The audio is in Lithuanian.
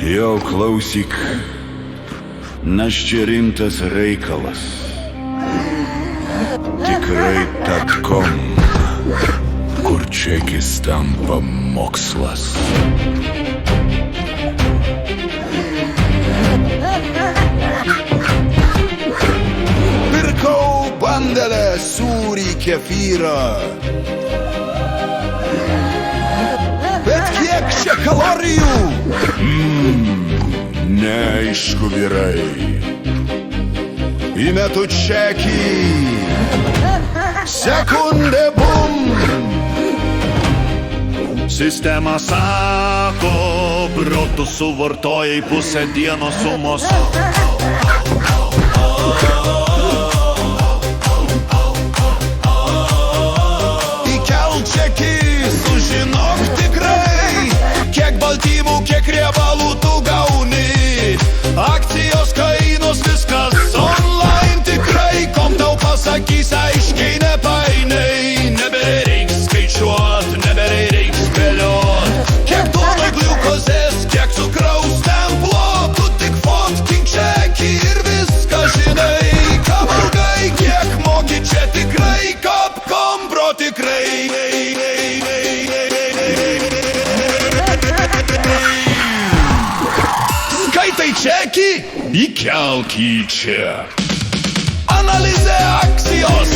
Jo, klausyk, nas čia rimtas reikalas. Tikrai tatkom, kur čekis tampa mokslas. Pirkau bandelę, sūrį, kefyrą. Bet kiek čia kalorijų? Neaišku, vyrai. Įmetu čekį. Sekundė bum. Sistema sako, protu suvartojai pusę dienos sumos. Įkelk čekį, sužinok tikrai, kiek baltymų, kiek riebalų tu gauni. Akcijos kainos, viskas online tikrai, kom tau pasakys aiškiai nepainiai. Nebereiks skaičiuot, nebereiks spėliot, kiek duoda gliukozės, kiek cukraus ten plot. Tu tik fotkink čekį ir viską žinai. Ką valgai, kiek moki, čia tikrai kapkom, bro, tikrai. Skaitai čekį, įkelk jį čia. Analizė akcijos,